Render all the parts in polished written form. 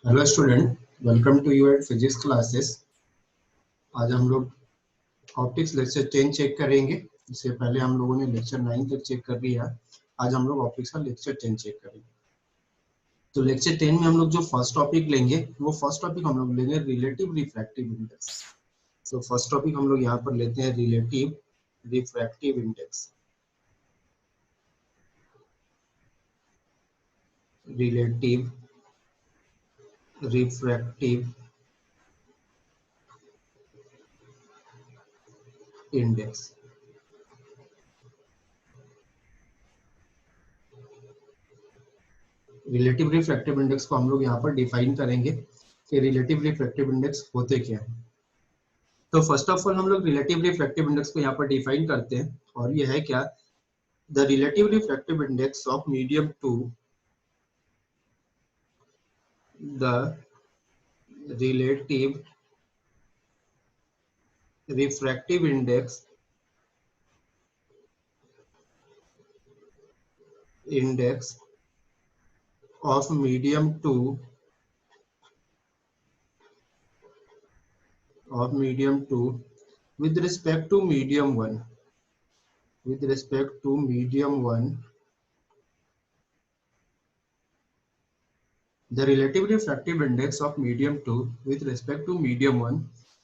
Hello student, welcome to your physics classes. आज हम लोग ऑप्टिक्स लेक्चर 10 चेक करेंगे। इससे पहले हम लोगों ने लेक्चर 9 तक चेक कर लिया। आज हम लोग ऑप्टिक्स का लेक्चर 10 चेक करेंगे। तो लेक्चर 10 में हम लोग जो फर्स्ट टॉपिक लेंगे वो फर्स्ट टॉपिक हम लोग लेंगे रिलेटिव रिफ्रैक्टिव इंडेक्स। तो फर्स्ट टॉपिक हम लोग यहाँ पर लेते हैं relative refractive index. Relative refractive index. Relative refractive index को हम लोग यहाँ पर डिफाइन करेंगे कि रिलेटिव रिफ्रैक्टिव इंडेक्स होते क्या है। तो फर्स्ट ऑफ ऑल हम लोग रिलेटिव रिफ्रैक्टिव इंडेक्स को यहाँ पर डिफाइन करते हैं और ये है क्या, the relative refractive index of medium two the relative refractive index of medium two with respect to medium 1 the relative refractive index of medium 2 with respect to medium 1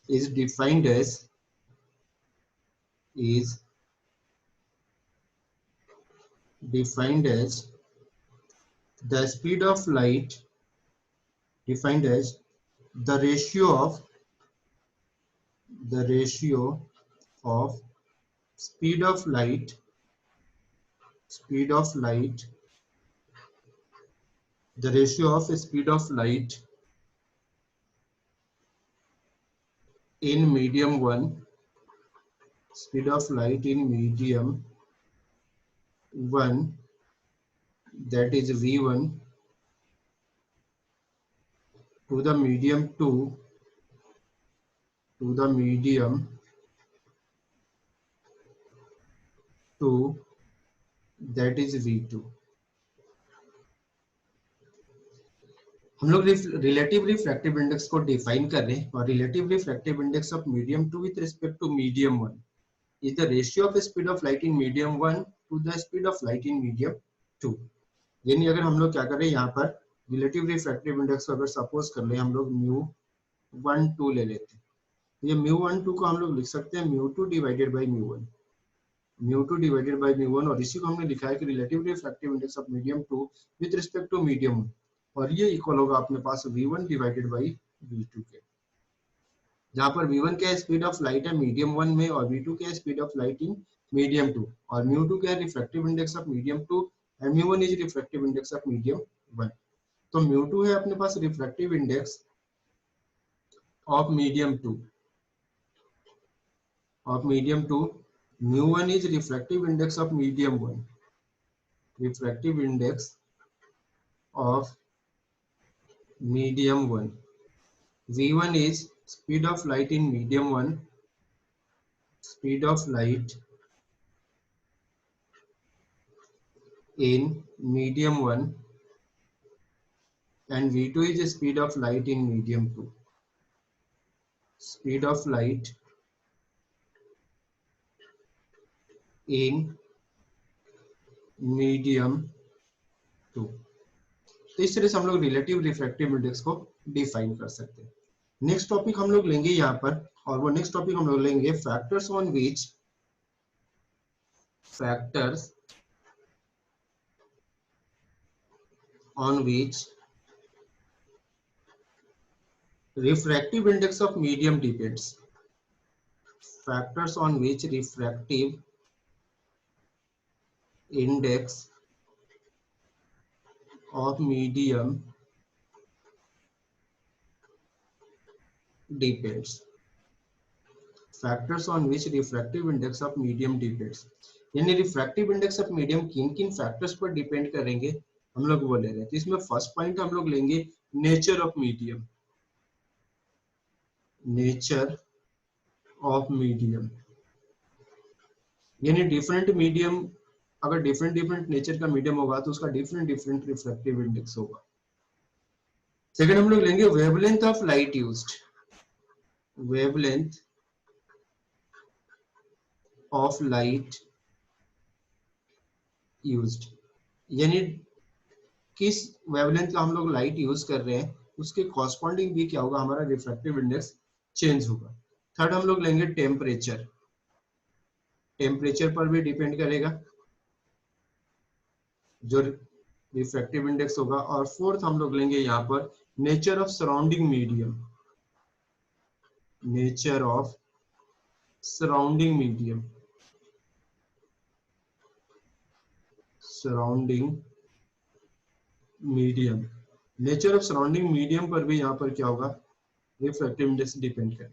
is defined as the speed of light defined as the ratio of speed of light the ratio of speed of light in medium 1 speed of light in medium 1 that is v1 to the medium 2 that is v2। हम लोग relative refractive index को define कर रहे हैं और relative refractive index of medium 2 with respect to medium 1 is the ratio of speed of light in medium 1 to the speed of light in medium 2। यानी अगर हम लोग क्या कर रहे हैं यहाँ पर रिलेटिव रिफ्रैक्टिव इंडेक्स को अगर सपोज कर ले हम लोग μ12 ले लेते हैं, ये μ12 को हम लोग लिख सकते हैं μ2 डिवाइडेड बाय μ1 और इसी को हमने लिखा है कि relative refractive index of medium 2 with respect to medium 1 और ये इक्वल होगा अपने पास v1 डिवाइडेड बाय v2 के, जहां पर v1 क्या है स्पीड ऑफ लाइट है मीडियम 1 में और v2 क्या है speed of light in medium 2 और μ2 क्या है refractive index of medium 2 and μ1 is refractive index of medium 1। तो μ2 है अपने पास refractive index of medium 2 μ1 is refractive index of medium 1 refractive index of medium 1 v1 is speed of light in medium 1 speed of light in medium 1 and v2 is speed of light in medium 2 speed of light in medium 2। तो इस तरह से हम लोग relative refractive index को define कर सकते हैं। नेक्स्ट टॉपिक हम लोग लेंगे यहाँ पर और वो नेक्स्ट टॉपिक हम लोग लेंगे factors on which refractive index of medium depends factors on which refractive index of medium depends factors on which refractive index of medium depends यानी रिफ्रैक्टिव इंडेक्स ऑफ मीडियम किन किन फैक्टर्स पर depend करेंगे हम लोग वो ले रहे हैं। तो इसमें फर्स्ट पॉइंट हम लोग लेंगे नेचर ऑफ मीडियम यानी डिफरेंट मीडियम, अगर डिफरेंट नेचर का मीडियम होगा तो उसका डिफरेंट रिफ्रैक्टिव इंडेक्स होगा। सेकंड हम लोग लेंगे wavelength of light used, wavelength of light used, यानी किस वेवलेंथ का हम लोग लाइट यूज कर रहे हैं उसके कॉरस्पॉन्डिंग भी क्या होगा, हमारा रिफ्रैक्टिव इंडेक्स चेंज होगा। थर्ड हम लोग लेंगे टेम्परेचर, टेम्परेचर पर भी डिपेंड करेगा जो रिफ्रैक्टिव इंडेक्स होगा। और फोर्थ हम लोग लेंगे यहाँ पर nature of surrounding medium, nature of surrounding medium, surrounding medium, nature of surrounding medium पर भी यहाँ पर क्या होगा, रिफ्रैक्टिव इंडेक्स डिपेंड करे।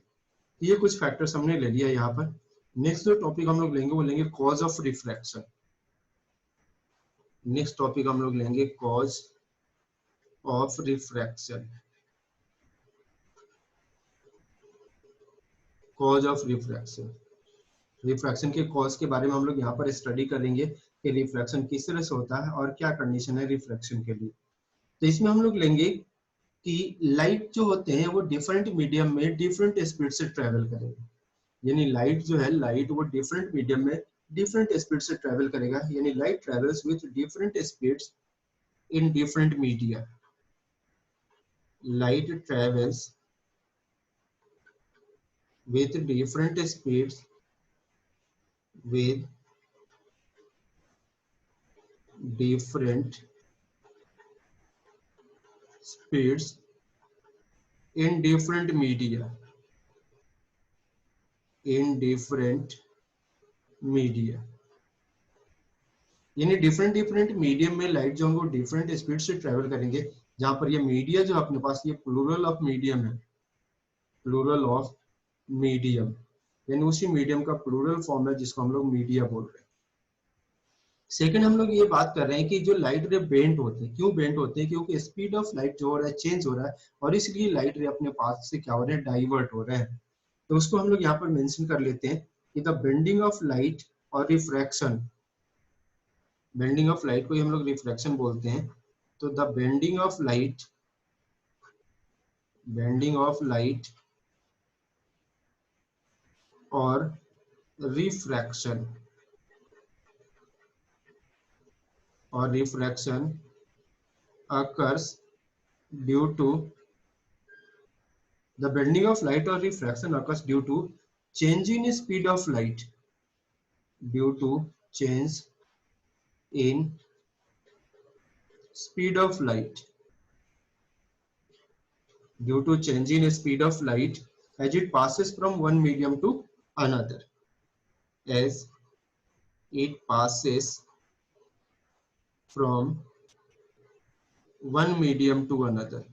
ये कुछ फैक्टर्स हमने ले लिया यहाँ पर। नेक्स्ट जो टॉपिक हम लोग लेंगे वो लेंगे cause of refraction. Next topic हम लोग लेंगे cause of refraction, cause of refraction, refraction के कॉज के बारे में हम लोग यहाँ पर स्टडी करेंगे कि रिफ्रैक्शन किस तरह से होता है और क्या कंडीशन है रिफ्रैक्शन के लिए। तो इसमें हम लोग लेंगे कि लाइट जो होते हैं वो डिफरेंट मीडियम में डिफरेंट स्पीड से ट्रेवल करेंगे, यानी लाइट जो है, लाइट वो डिफरेंट मीडियम में डिफरेंट स्पीड से ट्रेवल करेगा, यानी light travels with different speeds in different media, light travels with different speeds with different speeds in different media, in different media, यानी डिफरेंट डिफरेंट मीडियम में light जो होंगे different speed से travel करेंगे। जहां पर ये मीडिया जो अपने पास ये प्लूरल ऑफ मीडियम है, प्लूरल ऑफ मीडियम, यानी उसी मीडियम का प्लूरल फॉर्म है जिसको हम लोग मीडिया बोल रहे हैं। सेकंड हम लोग ये बात कर रहे हैं कि जो लाइट रे बेंट होते हैं, क्यों बेंट होते हैं, क्योंकि स्पीड ऑफ लाइट जो हो रहा है चेंज हो रहा है और इसलिए लाइट रे अपने पास से क्या हो रहा है, डाइवर्ट हो रहे हैं। तो उसको हम लोग यहाँ पर मेंशन कर लेते हैं कि द बेंडिंग ऑफ लाइट और रिफ्रैक्शन, बेंडिंग ऑफ लाइट को ही हम लोग रिफ्रैक्शन बोलते हैं। तो the bending of light, bending of light और रिफ्रैक्शन, और refraction occurs due to the bending of light or refraction occurs due to change in speed of light, due to change in speed of light, due to change in speed of light as it passes from one medium to another, as it passes from one medium to another,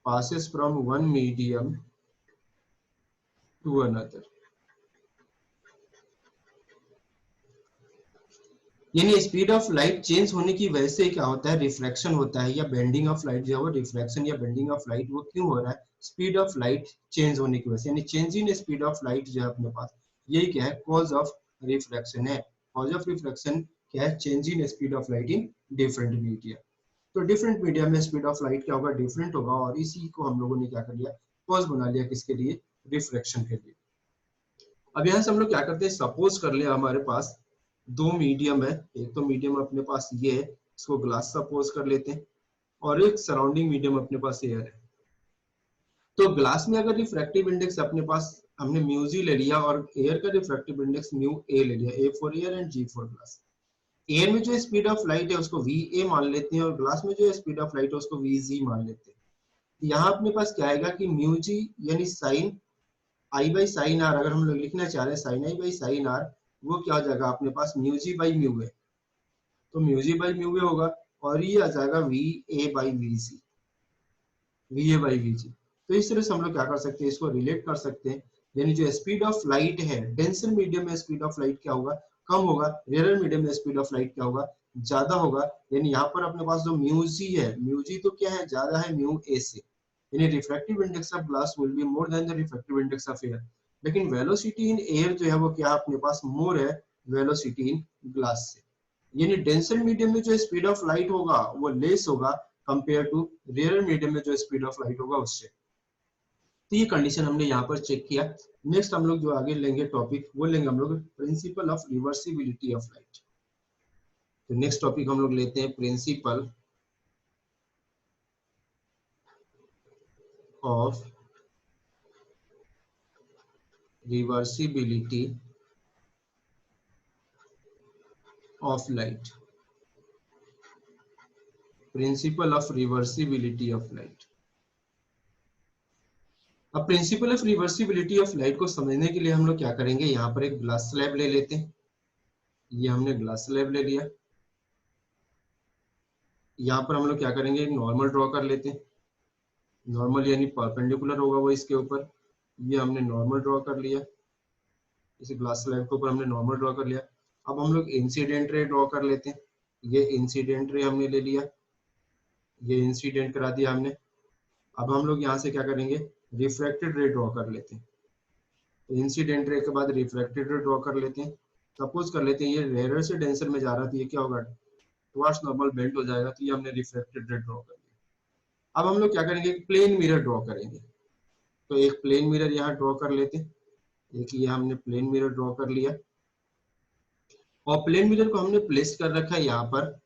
passes from one medium to another, यानी speed of light change होने की वजह से क्या होता है, refraction होता है, या बेंडिंग ऑफ लाइट जो है वो रिफ्रैक्शन या बेंडिंग ऑफ लाइट वो क्यों हो रहा है, स्पीड ऑफ लाइट चेंज होने की वजह से, यानी change in speed of light जो है अपने पास, यही क्या है, कॉज ऑफ रिफ्रैक्शन है। कॉज ऑफ रिफ्रैक्शन क्या है, change in speed of light in different media. तो डिफरेंट मीडिया में स्पीड ऑफ लाइट क्या होगा, डिफरेंट होगा, और इसी को हम लोगों ने क्या कर लिया, कॉज बना लिया, किसके लिए, रिफ्रैक्शन के लिए। अब यहाँ से हम लोग क्या करते हैं, सपोज कर लिया हमारे पास दो मीडियम है, एक तो मीडियम अपने पास ये है, इसको ग्लास सपोज कर लेते हैं, और एक सराउंडिंग मीडियम अपने पास एयर है। तो ग्लास में अगर रिफ्रैक्टिव इंडेक्स अपने पास हमने म्यू जी ले लिया और एयर का रिफ्रैक्टिव इंडेक्स म्यू ए ले लिया, A for air and G for glass. Air में जो स्पीड ऑफ लाइट है उसको वी ए मान लेते हैं और ग्लास में जो स्पीड ऑफ लाइट है उसको वी जी मान लेते हैं। यहाँ अपने पास क्या आएगा कि म्यू जी यानी sine i by sine r, अगर हम लोग लिखना चाह रहे हैं sine i by sine r, वो क्या हो जाएगा अपने पास mu G by mu A, तो mu G by mu A होगा, और ये आ जाएगा v A by v G, v A by v G. तो इस तरह से हम लोग क्या कर सकते हैं, इसको रिलेट कर सकते हैं, यानी जो स्पीड ऑफ लाइट है, डेंसर मीडियम में स्पीड ऑफ लाइट क्या होगा, कम होगा, रेयर मीडियम में स्पीड ऑफ लाइट क्या होगा, ज्यादा होगा। यानी यहाँ पर अपने पास जो म्यू जी है, म्यू जी तो क्या है, ज्यादा है म्यू ए से, यानी refractive index of glass will be more than the refractive index of air. लेकिन वेलोसिटी इन एयर जो है वो क्या अपने पास मोर है वेलोसिटी इन ग्लास से, यानी डेंसर मीडियम में जो स्पीड ऑफ लाइट होगा वो लेस होगा कंपेयर टू रेयर मीडियम में जो स्पीड ऑफ लाइट होगा उससे। तो ये कंडीशन हमने यहाँ पर चेक किया। नेक्स्ट हम लोग जो आगे लेंगे टॉपिक वो लेंगे हम लोग principle of reversibility of light. तो नेक्स्ट टॉपिक हम लोग लेते हैं principle of reversibility of light. Principle of reversibility of light. अब principle of reversibility of light को समझने के लिए हम लोग क्या करेंगे, यहाँ पर एक ग्लास स्लैब ले लेते हैं। ये हमने ग्लास स्लैब ले लिया। यहाँ पर हम लोग क्या करेंगे, नॉर्मल ड्रॉ कर लेते हैं। नॉर्मल यानी परपेंडिकुलर होगा वो इसके ऊपर। ये हमने नॉर्मल ड्रॉ कर लिया, इस ग्लास स्लैब के ऊपर हमने नॉर्मल ड्रॉ कर लिया। अब हम लोग इंसिडेंट रे ड्रॉ कर लेते हैं। ये इंसिडेंट रे हमने ले लिया, ये इंसिडेंट करा दिया हमने। अब हम लोग यहाँ से क्या करेंगे, रिफ्रैक्टेड रे ड्रॉ कर लेते हैं। तो इंसिडेंट रे के बाद रिफ्रैक्टेड रे ड्रॉ कर लेते हैं। सपोज कर लेते हैं ये रेयर से डेंसर में जा रहा था, ये क्या होगा, टुवर्ड्स नॉर्मल बेंड हो जाएगा। तो ये हमने रिफ्रैक्टेड रे ड्रॉ कर लिया। अब हम लोग क्या करेंगे, प्लेन मिरर ड्रॉ करेंगे। तो एक प्लेन मिरर यहाँ ड्रॉ कर लेते हैं। देखिए हमने प्लेन मिरर ड्रॉ कर लिया और प्लेन मिरर को हमने प्लेस कर रखा है यहाँ पर,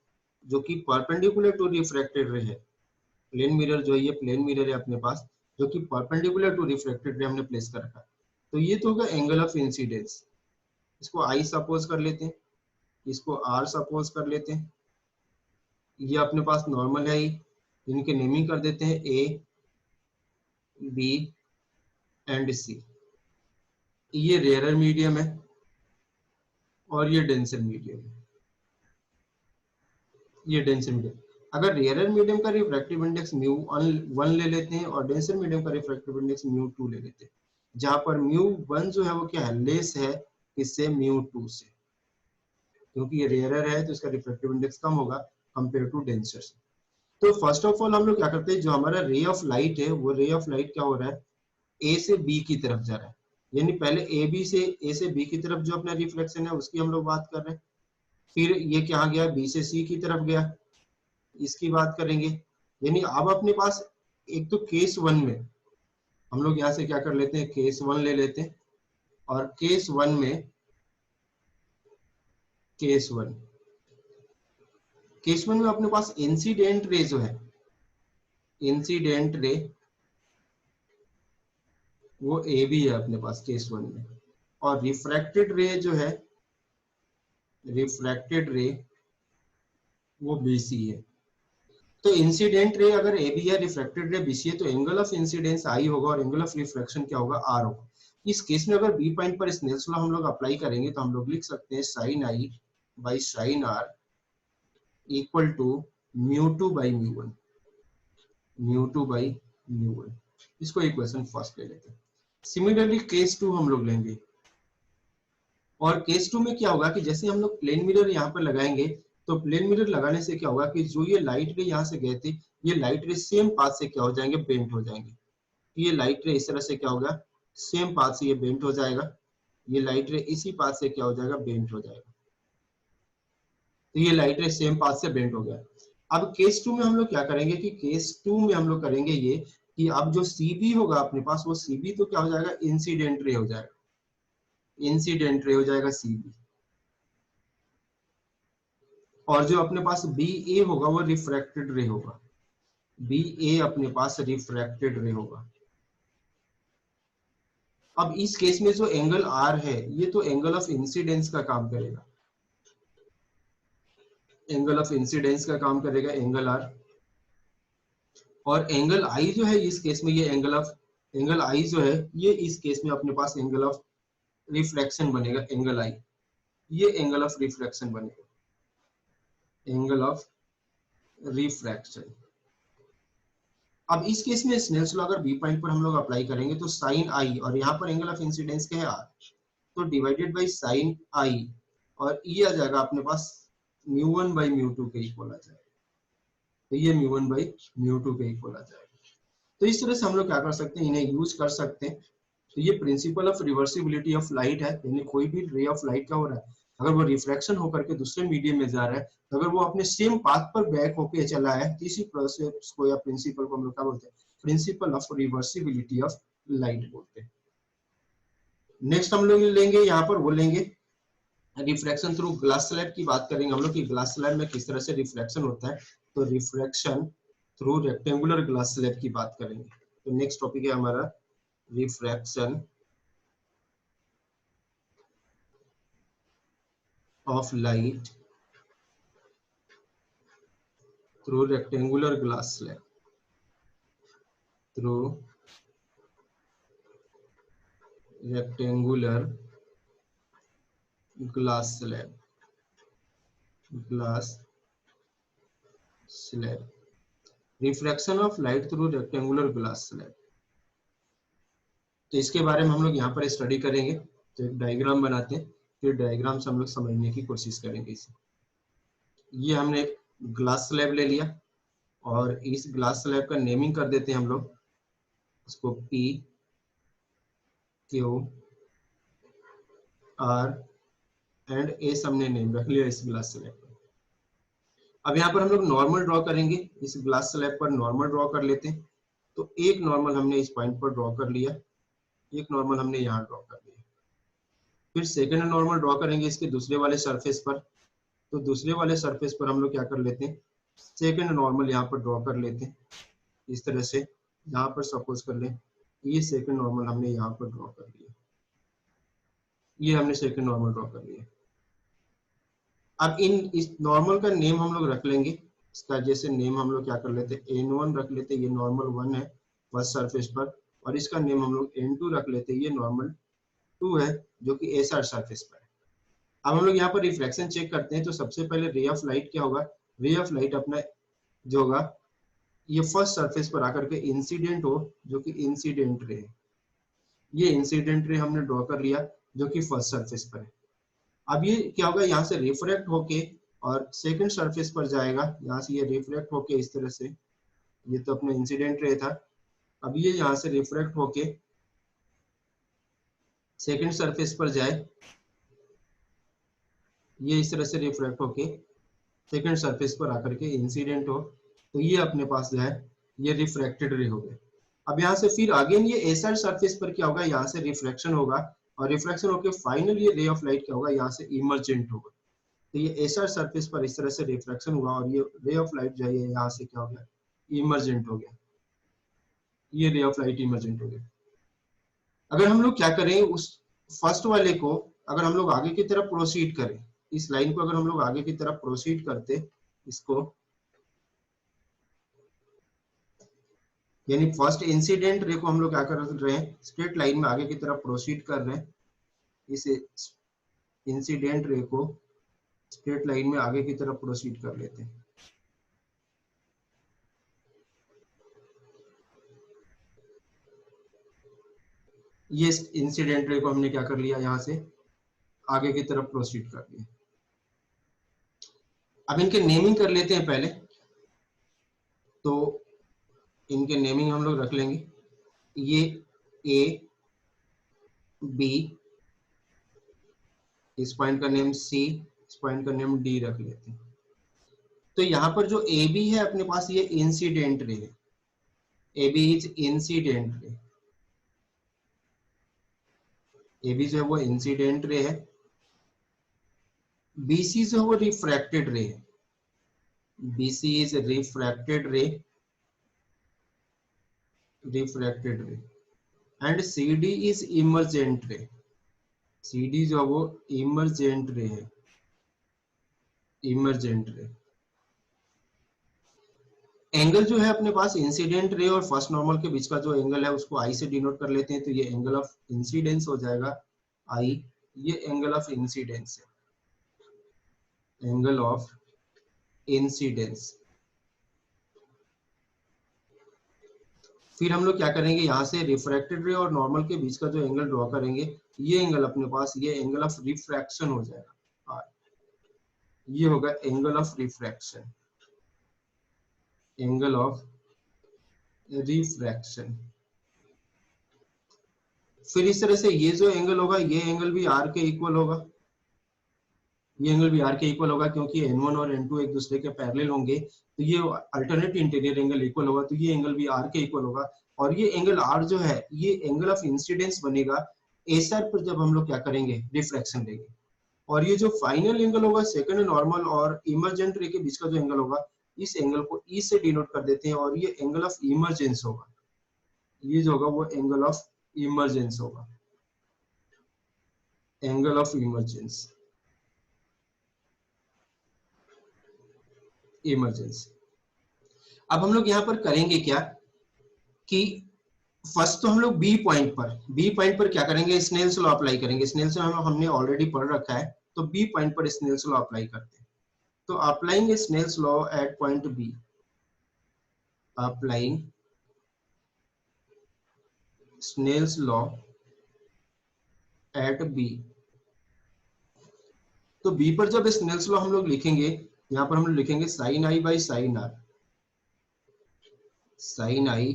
जो कि परपेंडिकुलर टू रिफ्रैक्टेड रे है। प्लेन मिरर जो है, ये प्लेन मिरर है अपने पास, जो कि परपेंडिकुलर टू रिफ्रैक्टेड रे हमने प्लेस कर रखा है। तो ये तो होगा एंगल ऑफ इंसिडेंस। इसको आई सपोज कर लेते हैं, इसको आर सपोज कर लेते हैं। ये अपने पास नॉर्मल है, इनके नेमिंग कर देते हैं ए बी एंड सी। ये रेयर मीडियम है और ये डेंसर मीडियम है। ये डेंसर मीडियम, अगर रेयर मीडियम का रिफ्रैक्टिव इंडेक्स म्यू 1 ले लेते हैं और डेंसर मीडियम का रिफ्रैक्टिव इंडेक्स म्यू 2 ले लेते हैं, जहां पर म्यू 1 जो है वो क्या है, लेस है किससे, म्यू 2 से, क्योंकि ये रेयर है तो इसका रिफ्रैक्टिव इंडेक्स कम होगा कंपेयर टू डेंसर से। तो फर्स्ट ऑफ ऑल हम लोग क्या करते हैं, जो हमारा रे ऑफ लाइट है वो रे ऑफ लाइट क्या हो रहा है, ए से बी की तरफ जा रहा है। यानी पहले ए से बी की तरफ जो अपना रिफ्लेक्शन है उसकी हम लोग बात कर रहे हैं। फिर ये क्या गया, बी से सी की तरफ गया, इसकी बात करेंगे। यानी अब अपने पास एक तो केस 1 में हम लोग यहाँ से क्या कर लेते हैं, केस 1 ले लेते हैं। और केस 1 में अपने पास इंसिडेंट रे जो है, इंसिडेंट रे वो ए बी है अपने पास केस 1 में, और रिफ्रैक्टेड रे जो है, रिफ्रैक्टेड रे वो बी सी है। तो इंसिडेंट रे अगर ए बी है, रिफ्रैक्टेड रे बी सी है, तो एंगल ऑफ इंसिडेंस आई होगा और एंगल ऑफ रिफ्रैक्शन क्या होगा, आर होगा। इस केस में अगर बी पॉइंट पर स्नेल्स लॉ हम लोग अप्लाई करेंगे तो हम लोग लिख सकते हैं sine i by sine r equal to mu 2 by mu 1, mu 2 by mu 1। इसको इक्वेशन फर्स्ट ले लेते हैं। सिमिलरली केस 2 हम लोग लेंगे, और केस 2 में क्या होगा कि जैसे हम लोग प्लेन मिरर यहाँ पर लगाएंगे, तो प्लेन मिरर लगाने से क्या होगा कि जो ये लाइट रे यहाँ से गए थे, ये लाइट रे सेम पाथ से क्या हो जाएंगे, बेंट हो जाएंगे। ये लाइट रे इस तरह से क्या होगा, सेम पाथ से ये बेंट हो जाएगा। ये लाइट रे इसी पाथ से क्या हो जाएगा, बेंट हो जाएगा। तो ये लाइट रे सेम पाथ से बेंट हो गया। अब केस 2 में हम लोग क्या करेंगे कि केस 2 में हम लोग करेंगे ये कि अब जो CB होगा अपने पास, वो CB तो क्या हो जाएगा, इंसिडेंट रे हो जाएगा, इंसिडेंट रे हो जाएगा CB। और जो अपने पास BA होगा वो रिफ्रैक्टेड रे होगा, BA अपने पास रिफ्रैक्टेड रे होगा। अब इस केस में जो एंगल R है, ये तो एंगल ऑफ इंसिडेंस का काम करेगा, एंगल ऑफ इंसिडेंस का काम करेगा एंगल R। और एंगल I जो है इस केस में, ये एंगल I जो है ये इस केस में अपने पास एंगल ऑफ रिफ्लेक्शन बनेगा, एंगल I, ये एंगल ऑफ रिफ्लेक्शन बनेगा, एंगल ऑफ रिफ्रैक्शन। अब इस केस में स्नेल्स लॉ अगर बी पॉइंट पर हम लोग अप्लाई करेंगे तो साइन आई, और यहाँ पर एंगल ऑफ इंसिडेंस क्या है, आर, तो डिवाइडेड बाई साइन आई, और ये आ जाएगा अपने पास म्यू 1 बाई म्यू 2 के इक्वल आ जाएगा। तो ये म्यू 1 बाई म्यू 2 के इक्वल आ जाएगा। तो इस तरह से हम लोग क्या कर सकते हैं, इन्हें यूज कर सकते हैं। तो ये principal of reversibility of light है, यानी कोई भी रे ऑफ लाइट का हो रहा है, अगर वो रिफ्रैक्शन होकर के दूसरे मीडियम में जा रहा है, तो अगर वो अपने सेम पाथ पर बैक होके चला है, तो इसी प्रोसेस को या प्रिंसिपल को हम लोग क्या बोलते हैं, principle of reversibility of light बोलते हैं। नेक्स्ट हम लोग लेंगे यहाँ पर, वो लेंगे रिफ्रैक्शन थ्रू ग्लास स्लैब की बात करेंगे हम लोग कि ग्लास स्लैब में किस तरह से रिफ्रैक्शन होता है। तो refraction through rectangular glass slab की बात करेंगे। तो नेक्स्ट टॉपिक है हमारा refraction of light through rectangular glass slab, through rectangular glass slab, glass slab, refraction of light through rectangular glass slab. तो इसके बारे में हम लोग यहाँ पर स्टडी करेंगे। तो एक डायग्राम बनाते हैं, फिर डायग्राम से हम लोग समझने की कोशिश करेंगे इसे। ये हमने एक ग्लास स्लैब ले लिया और इस ग्लास स्लैब का नेमिंग कर देते हैं हम लोग, उसको P Q R and S हमने नेम रख लिया इस ग्लास स्लैब पर। अब यहाँ पर हम लोग नॉर्मल ड्रॉ करेंगे, इस ग्लास स्लैब पर नॉर्मल ड्रॉ कर लेते हैं। तो एक नॉर्मल हमने इस पॉइंट पर ड्रॉ कर लिया, एक नॉर्मल हमने यहाँ ड्रॉ कर लिया। फिर सेकंड नॉर्मल ड्रॉ करेंगे इसके दूसरे वाले सरफेस पर। तो दूसरे वाले सरफेस पर हम लोग क्या कर लेते हैं, सेकंड नॉर्मल यहाँ पर ड्रॉ कर लेते हैं इस तरह से। यहाँ पर सपोज कर लें ये सेकंड नॉर्मल हमने यहाँ पर ड्रॉ कर लिया, ये हमने सेकंड नॉर्मल ड्रॉ कर लिया। अब इस नॉर्मल का नेम हम लोग रख लेंगे, इसका जैसे नेम हम लोग क्या कर लेते हैं, N1 रख लेते हैं, ये नॉर्मल 1 है फर्स्ट सरफेस पर, और इसका नेम हम लोग N2 रख लेते हैं, ये नॉर्मल 2 है जो कि SR सरफेस पर है। अब हम लोग यहाँ पर रिफ्लेक्शन चेक करते हैं। तो सबसे पहले रे ऑफ लाइट क्या होगा, रे ऑफ लाइट अपना जो होगा ये फर्स्ट सरफेस पर आकर के इंसिडेंट हो, जो कि इंसिडेंट रे, ये इंसिडेंट रे हमने ड्रॉ कर लिया जो कि फर्स्ट सरफेस पर है। अब ये क्या होगा, यहाँ से रिफ्रैक्ट होके और सेकंड सरफेस पर जाएगा, यहाँ से ये रिफ्रैक्ट होके इस तरह से, ये तो अपना इंसिडेंट रे था, अब ये यहाँ से रिफ्रैक्ट होके सेकंड सरफेस पर जाए, ये इस तरह से रिफ्रैक्ट होके सेकंड सरफेस पर आकर के इंसिडेंट हो, तो ये अपने पास जो है ये रिफ्रैक्टेड रे हो गया। अब यहाँ से फिर अगेन ये एसआर सरफेस पर क्या होगा, यहाँ से रिफ्लेक्शन होगा, और रिफ्लेक्शन होके फाइनल ये रे ऑफ लाइट क्या होगा, यहाँ से इमर्जेंट होगा। तो ये एसआर सरफेस पर इस तरह से रिफ्लेक्शन हुआ और ये रे ऑफ लाइट जो है यहाँ से क्या हो गया, इमर्जेंट हो गया, ये रे ऑफ लाइट इमर्जेंट हो गया। अगर हम लोग क्या करें, उस फर्स्ट वाले को अगर हम लोग आगे की तरफ प्रोसीड करें, इस लाइन को अगर हम लोग आगे की तरफ प्रोसीड करते, इसको यानी फर्स्ट इंसिडेंट रे को हम लोग क्या कर रहे हैं, स्ट्रेट लाइन में आगे की तरफ प्रोसीड कर रहे हैं, इस इंसिडेंट रे को स्ट्रेट लाइन में आगे की तरफ प्रोसीड कर लेते हैं। ये इंसिडेंट रे को हमने क्या कर लिया, यहाँ से आगे की तरफ प्रोसीड कर लिया। अब इनके नेमिंग कर लेते हैं पहले। तो इनके नेमिंग हम लोग रख लेंगे, ये ए बी, इस पॉइंट का नेम सी, इस पॉइंट का नेम डी रख लेते हैं। तो यहाँ पर जो ए बी है अपने पास ये इंसिडेंट रे है, A B is incident ray, A B जो है वो इंसिडेंट रे है, बीसी जो है वो रिफ्रैक्टेड रे है, बीसी इज रिफ्रैक्टेड रे, रिफ्रैक्टेड रे, एंड CD इज इमर्जेंट रे, CD जो है वो इमर्जेंट रे है, इमर्जेंट रे। एंगल जो है अपने पास इंसिडेंट रे और फर्स्ट नॉर्मल के बीच का जो एंगल है उसको आई से डिनोट कर लेते हैं। तो ये एंगल ऑफ इंसिडेंस हो जाएगा आई, ये एंगल ऑफ इंसिडेंस है, एंगल ऑफ इंसिडेंस। फिर हम लोग क्या करेंगे, यहाँ से रिफ्रैक्टेड रे और नॉर्मल के बीच का जो एंगल ड्रॉ करेंगे, ये एंगल अपने पास ये एंगल ऑफ रिफ्रैक्शन हो जाएगा, ये होगा angle of refraction, angle of refraction. फिर इस तरह से ये जो एंगल होगा ये एंगल भी आर के इक्वल होगा, ये एंगल भी आर के इक्वल होगा क्योंकि N1 और N2 एक दूसरे के पैरेलल होंगे, तो ये अल्टरनेट इंटीरियर एंगल इक्वल होगा, तो ये एंगल भी आर के इक्वल होगा। और ये एंगल आर जो है ये एंगल ऑफ इंसिडेंस बनेगा एसआर पर जब हम लोग क्या करेंगे, रिफ्रैक्शन लेंगे। और ये जो फाइनल एंगल होगा सेकंड नॉर्मल और इमर्जेंट रे के बीच का जो एंगल होगा, इस एंगल को ई से डिनोट कर देते हैं और ये एंगल ऑफ इमर्जेंस होगा। ये जो होगा वो एंगल ऑफ इमर्जेंस होगा, एंगल ऑफ इमर्जेंस, इमरजेंसी। अब हम लोग यहाँ पर करेंगे क्या कि फर्स्ट तो हम लोग बी पॉइंट पर क्या करेंगे, स्नेल्स लॉ अप्लाई करेंगे। स्नेल्स लॉ हमने ऑलरेडी पढ़ रखा है, तो बी पॉइंट पर स्नेल्स लॉ अप्लाई करते हैं। तो applying Snell's law at point B, applying Snell's law at B. तो बी पर जब स्नेल्स लॉ हम लोग लिखेंगे, यहाँ पर हम लोग लिखेंगे sine i by sine r, sine i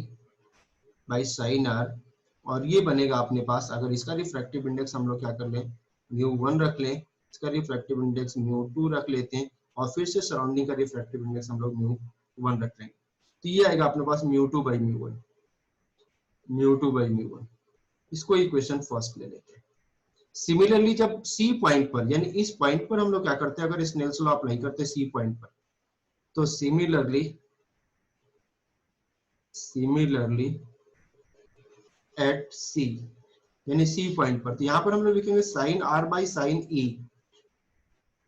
by sine r. और ये बनेगा अपने पास, अगर इसका रिफ्रैक्टिव इंडेक्स हम लोग क्या कर लें, μ1 रख लें, इसका रिफ्रैक्टिव इंडेक्स μ2 रख लेते हैं, और फिर से सराउंडिंग का रिफ्रैक्टिव इंडेक्स हम लोग μ1 रख लेंगे। तो ये आएगा अपने पास μ2 बाई μ1, μ2 बाई μ1। इसको इक्वेशन फर्स्ट ले लेते हैं। सिमिलरली जब सी पॉइंट पर, यानी इस पॉइंट पर हम लोग क्या करते हैं, अगर स्नेल्स लॉ अप्लाई करते हैं सी पॉइंट पर, तो सिमिलरली एट सी, यानी सी पॉइंट पर, तो यहाँ पर हम लोग लिखेंगे sine r by sine e,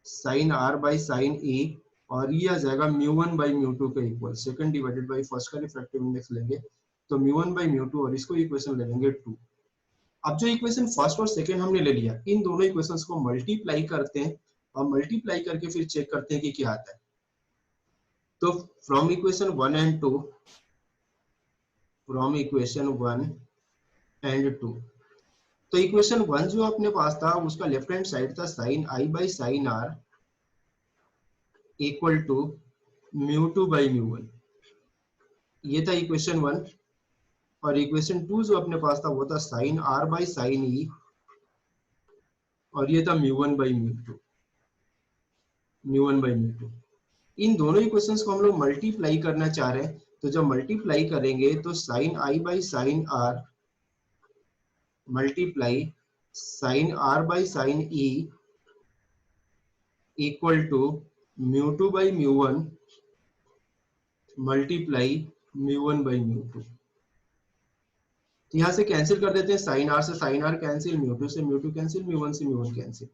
sine r by sine e, और ये आ जाएगा μ1 बाई μ2 के equal, second divided by first का रिफ्रैक्टिव इंडेक्स लेंगे, तो μ1 बाई μ2, और इसको इक्वेशन ले लेंगे 2। अब जो इक्वेशन फर्स्ट और सेकंड हमने ले लिया, इन दोनों इक्वेशंस को मल्टीप्लाई करते हैं, और मल्टीप्लाई करके फिर चेक करते हैं कि क्या आता है। तो from equation 1 and 2, from equation 1 and 2, तो इक्वेशन 1 जो अपने पास था उसका लेफ्ट हैंड साइड था sine i by sine r equal to μ2 by μ1, ये था इक्वेशन 1। और इक्वेशन 2 जो अपने पास था वो था sign r by sine e, और ये था μ1 बाई μ2, μ1 बाई μ2। इन दोनों इक्वेशंस को हम लोग मल्टीप्लाई करना चाह रहे हैं, तो जब मल्टीप्लाई करेंगे तो sine i by sine r multiply sine r by sine e equal to μ2 by μ1 multiply μ1 by μ2। तो यहां से कैंसिल कर देते हैं, साइन आर से साइन आर कैंसिल, μ2 से μ2 कैंसिल, μ1 से μ1 कैंसिल।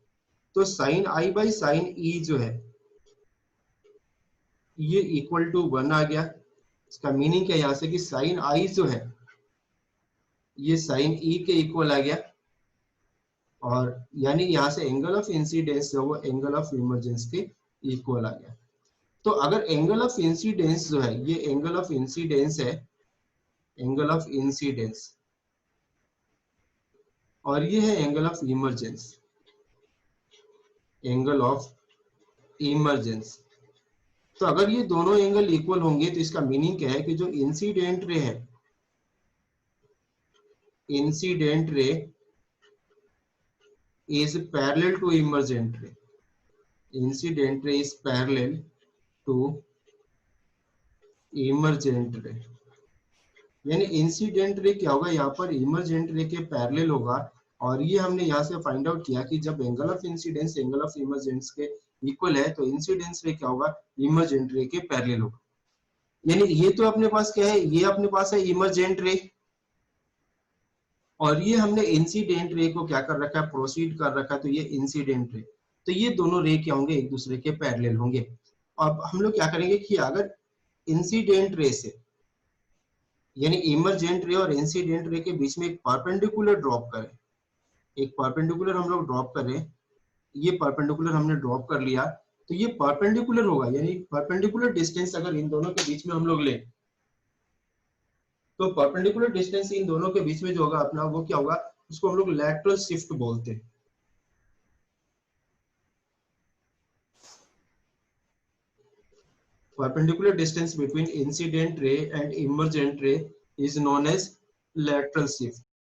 तो sine i by sine e जो है ये इक्वल टू 1 आ गया। इसका मीनिंग क्या है यहाँ से कि साइन आई जो है ये साइन ई के इक्वल आ गया, और यानी यहाँ से एंगल ऑफ इंसिडेंस जो वो एंगल ऑफ इमर्जेंस के इक्वल आ गया। तो अगर एंगल ऑफ इंसिडेंस जो है ये एंगल ऑफ इंसिडेंस है, एंगल ऑफ इंसिडेंस, और ये है angle of emergence, angle of emergence. तो अगर ये दोनों एंगल इक्वल होंगे तो इसका मीनिंग क्या है कि जो इंसिडेंट रे है, incident ray is parallel to emergent ray, incident ray is parallel to emergent ray. यानी इंसिडेंट रे क्या होगा, यहाँ पर इमर्जेंट रे के पैरेलल होगा। और ये हमने यहाँ से फाइंड आउट किया कि जब angle of incidence angle of emergence के इक्वल है तो इंसिडेंस रे क्या होगा, इमर्जेंट रे के पैरेलल होगा। यानी ये तो अपने पास क्या है, ये अपने पास है इमर्जेंट रे, और ये हमने इंसिडेंट रे को क्या कर रखा है, प्रोसीड कर रखा है, तो ये इंसिडेंट रे। तो ये दोनों रे क्या होंगे, एक दूसरे के पैरेलल होंगे। अब हम लोग क्या करेंगे कि अगर इंसिडेंट रे से, यानी इमर्जेंट रे और इंसिडेंट रे के बीच में एक परपेंडिकुलर ड्रॉप करें, एक परपेंडिकुलर हम लोग ड्रॉप करें, ये परपेंडिकुलर हमने ड्रॉप कर लिया, तो ये परपेंडिकुलर होगा, यानी परपेंडिकुलर डिस्टेंस अगर इन दोनों के बीच में हम लोग लें, तो परपेंडिकुलर डिस्टेंस इन दोनों के बीच में जो होगा अपना वो क्या होगा, उसको हम लोग लैटरल शिफ्ट बोलते हैं। Perpendicular distance between incident ray and emergent ray is known as lateral shift.